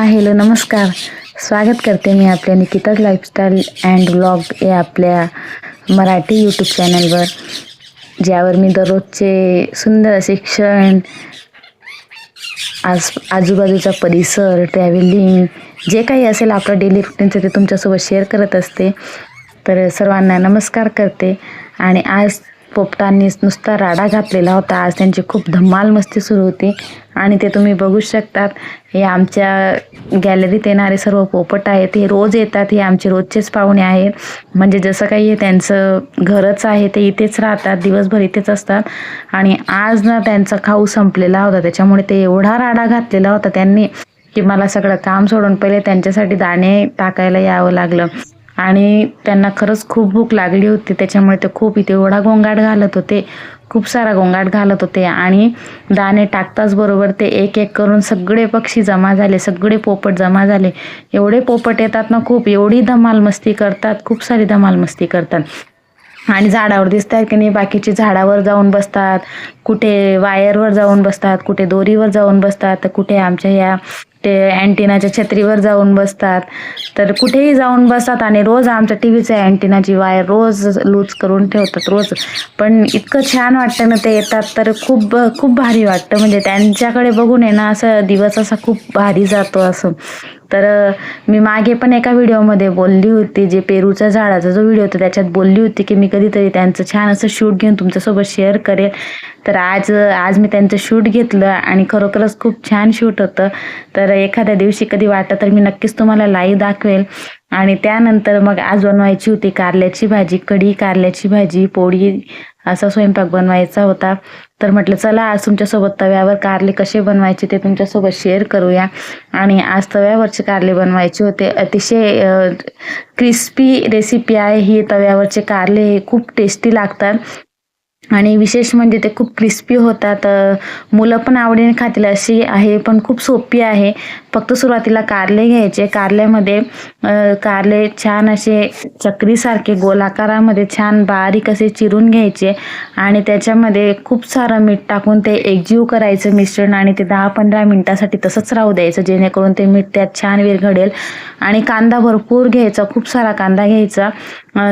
Hello नमस्कार. स्वागत करते मी आपल्या निकिताज लाईफस्टाईल अँड व्लॉग या आपल्या मराठी यूट्यूब चॅनलवर, ज्यावर मी दररोजचे सुंदर असे क्षण, आजूबाजूचा परिसर, ट्रॅव्हलिंग, जे काही असेल आपलं डेली रुटीनचं ते तुमच्यासोबत शेअर करत असते. तर सर्वांना नमस्कार करते. आणि आज पोपटांनी नुसता राडा घातलेला होता. आज त्यांची खूप धमाल मस्ती सुरू होती आणि ते तुम्ही बघू शकतात. हे आमच्या गॅलरीत येणारे सर्व पोपट आहेत. हे रोज येतात. हे आमचे रोजचेच पाहुणे आहेत. म्हणजे जसं काही हे त्यांचं घरच आहे, ते इथेच राहतात, दिवसभर इथेच असतात. आणि आज ना त्यांचा खाऊ संपलेला होता, त्याच्यामुळे ते एवढा राडा घातलेला होता त्यांनी की मला सगळं काम सोडून पहिले त्यांच्यासाठी दाणे टाकायला यावं लागलं. आणि त्यांना खरंच खूप भूक लागली होती, त्याच्यामुळे ते खूप इथे एवढा गोंगाट घालत होते, खूप सारा गोंगाट घालत होते. आणि दाणे टाकताच बरोबर ते एक एक करून सगळे पक्षी जमा झाले, सगळे पोपट जमा झाले. एवढे पोपट येतात ना, खूप एवढी धमाल मस्ती करतात, खूप सारी धमाल मस्ती करतात. आणि झाडावर दिसतात की नाही, बाकीचे झाडावर जाऊन बसतात, कुठे वायरवर जाऊन बसतात, कुठे दोरीवर जाऊन बसतात, तर कुठे आमच्या या ते अँटिनाच्या छत्रीवर जाऊन बसतात, तर कुठेही जाऊन बसतात. आणि रोज आमच्या टीव्हीच्या अँटिनाची वायर रोज लूज करून ठेवतात रोज. पण इतकं छान वाटतं ना ते येतात तर खूप खूप भारी वाटतं. म्हणजे त्यांच्याकडे बघून आहे ना, असं दिवस असा खूप भारी जातो असं. तर मी मागे पण एका व्हिडिओमध्ये बोलली होती, जे पेरूच्या झाडाचा जो व्हिडिओ होता त्याच्यात बोलली होती की मी कधीतरी त्यांचं छान असं शूट घेऊन तुमच्यासोबत शेअर करेल. तर आज मी त्यांचं शूट घेतलं आणि खरोखरच खूप छान शूट होतं. तर एखाद्या दिवशी कधी वाटतं तर मी नक्कीच तुम्हाला लाईव्ह दाखवेल. आणि त्यानंतर मग आज बनवायची होती कारल्याची भाजी, कढी, कारल्याची भाजी, पोळी, असा स्वयंपाक बनवायचा होता. तर म्हटलं चला आज तुमच्यासोबत तव्यावर कारले कसे बनवायचे ते तुमच्यासोबत शेअर करूया. आणि आज तव्यावरचे कारले बनवायचे होते. अतिशय क्रिस्पी रेसिपी आहे ही. तव्यावरचे कारले हे खूप टेस्टी लागतात आणि विशेष म्हणजे ते खूप क्रिस्पी होतात. मुलं पण आवडीने खातील अशी आहे, पण खूप सोपी आहे. फक्त सुरुवातीला कारले घ्यायचे. कारल्यामध्ये कारले छान असे चक्रीसारखे गोलाकारामध्ये छान बारीक असे चिरून घ्यायचे आणि त्याच्यामध्ये खूप सारं मीठ टाकून ते एकजीव करायचं मिश्रण आणि ते 10-15 मिनिटासाठी तसंच राहू द्यायचं, जेणेकरून ते मीठ त्यात छान विरघळेल. आणि कांदा भरपूर घ्यायचा, खूप सारा कांदा घ्यायचा,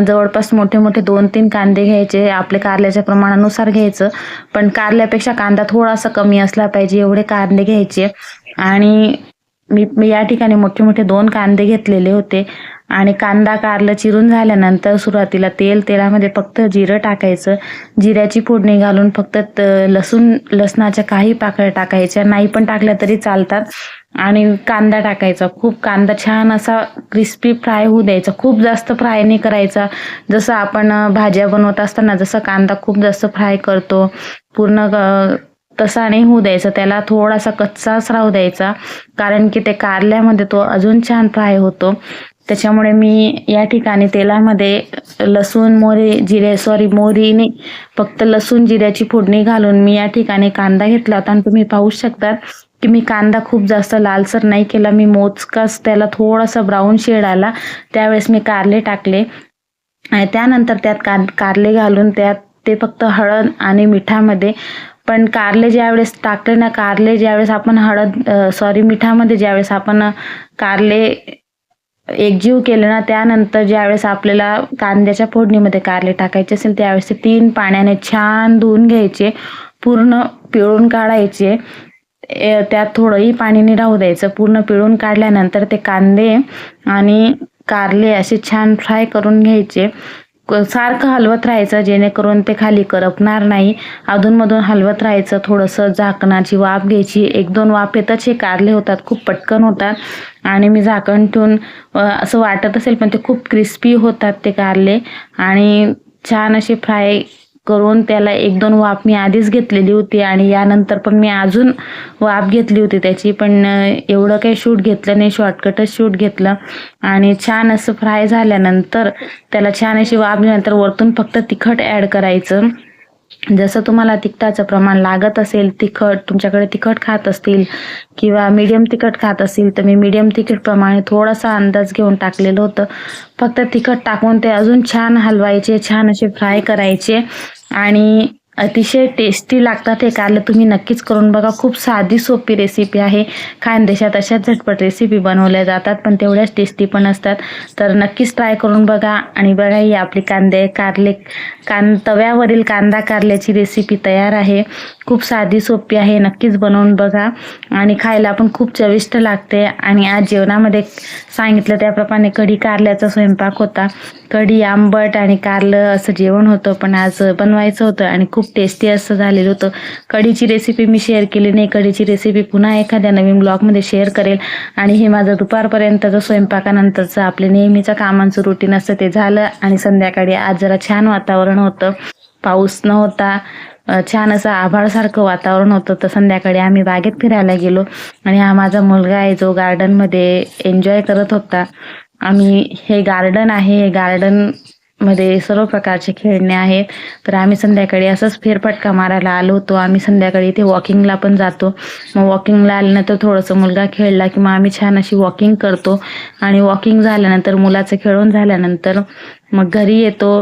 जवळपास मोठे मोठे 2-3 कांदे घ्यायचे. आपले कारल्याच्या प्रमाणानुसार घ्यायचं, पण कारल्यापेक्षा कांदा थोडासा कमी असला पाहिजे एवढे कांदे घ्यायचे. आणि मी या ठिकाणी मोठे मोठे 2 कांदे घेतलेले होते. आणि कांदा कारलं चिरून झाल्यानंतर सुरुवातीला तेलामध्ये फक्त जिरं टाकायचं. जिऱ्याची फोडणी घालून फक्त लसणाच्या काही पाकळ्या टाकायच्या, नाही पण टाकल्या तरी चालतात. आणि कांदा टाकायचा. खूप कांदा छान असा क्रिस्पी फ्राय होऊ द्यायचा, खूप जास्त फ्राय नाही करायचा. जसं आपण भाज्या बनवत असताना जसं कांदा खूप जास्त फ्राय करतो पूर्ण, तसा नाही होऊ द्यायचा. त्याला थोडासा कच्चाच राहू द्यायचा, कारण की ते कारल्यामध्ये तो अजून छान फ्राय होतो. त्याच्यामुळे मी या ठिकाणी तेलामध्ये मोहरीने फक्त लसूण जिऱ्याची फोडणी घालून मी या ठिकाणी कांदा घेतला होता. आणि तुम्ही पाहू शकता की मी कांदा खूप जास्त लालसर नाही केला, मी मोजकाच त्याला थोडासा ब्राऊन शेड आला त्यावेळेस मी कारले टाकले. आणि त्यानंतर त्यात कारले घालून त्यात ते फक्त हळद आणि मिठामध्ये, पण कारले ज्यावेळेस टाकले ना, ज्यावेळेस आपण मिठामध्ये ज्यावेळेस आपण कारले एकजीव केले ना, त्यानंतर ज्यावेळेस आपल्याला कांद्याच्या फोडणीमध्ये कारले टाकायचे असेल त्यावेळेस ते 3 पाण्याने छान धुवून घ्यायचे, पूर्ण पिळून काढायचे. त्यात थोडंही पाणी नाही राहू द्यायचं. पूर्ण पिळून काढल्यानंतर ते कांदे आणि कारले असे छान फ्राय करून घ्यायचे. सारखं हलवत राहायचं, जेणेकरून ते खाली करपणार नाही. अधूनमधून हलवत राहायचं. थोडंसं झाकणाची वाफ घ्यायची. 1-2 वाफेतच हे कारले होतात, खूप पटकन होतात. आणि मी झाकण ठेवून, असं वाटत असेल पण ते खूप क्रिस्पी होतात ते कारले. आणि छान असे फ्राय करून त्याला 1-2 वाफ मी आधीच घेतलेली होती आणि यानंतर पण मी अजून वाफ घेतली होती त्याची, पण एवढं काही शूट घेतलं नाही, शॉर्टकटच शूट घेतलं. आणि छान असं फ्राय झाल्यानंतर त्याला छान अशी वाफ दिल्यानंतर वरतून फक्त तिखट ॲड करायचं. जसं तुम्हाला तिखटाचं प्रमाण लागत असेल, तुमच्याकडे तिखट खात असतील किंवा मीडियम तिखट खात असतील तर मी मीडियम तिखट प्रमाणे थोडासा अंदाज घेऊन टाकलेलं होतं. फक्त तिखट टाकून ते अजून छान हलवायचे, छान असे फ्राय करायचे. आणि अतिशय टेस्टी लागतात हे कारले. तुम्ही नक्कीच करून बघा. खूप साधी सोपी रेसिपी आहे. खानदेशात अशाच झटपट रेसिपी बनवल्या जातात पण तेवढ्याच टेस्टी पण असतात. तर नक्कीच ट्राय करून बघा. आणि बघा ही आपली कारले तव्यावरील कांदा कारल्याची रेसिपी तयार आहे. खूप साधी सोपी आहे. नक्कीच बनवून बघा आणि खायला पण खूप चविष्ट लागते. आणि आज जेवणामध्ये सांगितलं त्याप्रमाणे कढी कारल्याचा स्वयंपाक होता. कढी आंबट आणि कारलं असं जेवण होतं पण आज बनवायचं होतं आणि खूप टेस्टी असं झालेलं होतं. कढीची रेसिपी मी शेअर केली नाही. कढीची रेसिपी पुन्हा एखाद्या नवीन ब्लॉगमध्ये शेअर करेल. आणि हे माझं दुपारपर्यंतचं स्वयंपाकानंतरचं आपले नेहमीचं कामांचं रुटीन असतं ते झालं. आणि संध्याकाळी आज जरा छान वातावरण होतं. पाऊस नव्हता. छान असं आभाळसारखं वातावरण होतं. तर संध्याकाळी आम्ही बागेत फिरायला गेलो आणि हा माझा मुलगा आहे जो गार्डनमध्ये एन्जॉय करत होता. हे गार्डन आहे. हे गार्डन मध्ये सर्व प्रकारचे खेळणे आहेत. तर आम्ही संध्याकाळी असंच फेरफटका मारायला आलो होतो. आम्ही संध्याकाळी इथे वॉकिंगला पण जातो. मग वॉकिंगला आल्यानंतर थोडंसं मुलगा खेळला की मग आम्ही छान अशी वॉकिंग करतो. आणि वॉकिंग झाल्यानंतर मुलाचं खेळून झाल्यानंतर मग घरी येतो.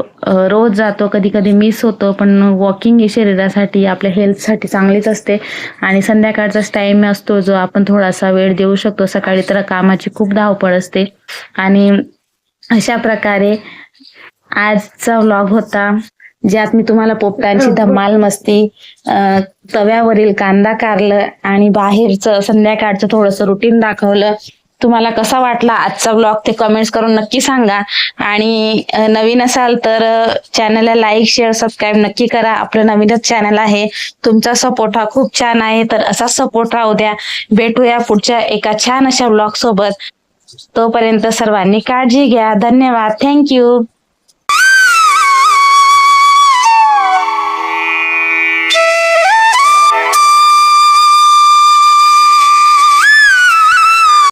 रोज जातो, कधी कधी मिस होतो पण वॉकिंग ही शरीरासाठी आपल्या हेल्थसाठी चांगलीच असते. आणि संध्याकाळचाच टाइम असतो जो आपण थोडासा वेळ देऊ शकतो. सकाळी तर कामाची खूप धावपळ असते. आणि अशा प्रकारे आजचा व्लॉग होता ज्यात मी तुम्हाला पोपटांची धमाल मस्ती, तव्यावरील कांदा कारलं आणि बाहेरचं संध्याकाळचं थोडंसं रुटीन दाखवलं. तुम्हाला कसा वाटला आजचा व्लॉग ते कमेंट्स करून नक्की सांगा. आणि नवीन असाल तर चॅनलला लाईक शेअर सबस्क्राईब नक्की करा. आपलं नवीनच चॅनल आहे. तुमचा सपोर्ट हा खूप छान आहे तर असाच सपोर्ट राहू द्या. भेटूया पुढच्या एका छान अशा व्लॉग सोबत. तोपर्यंत सर्वांनी काळजी घ्या. धन्यवाद. थँक्यू.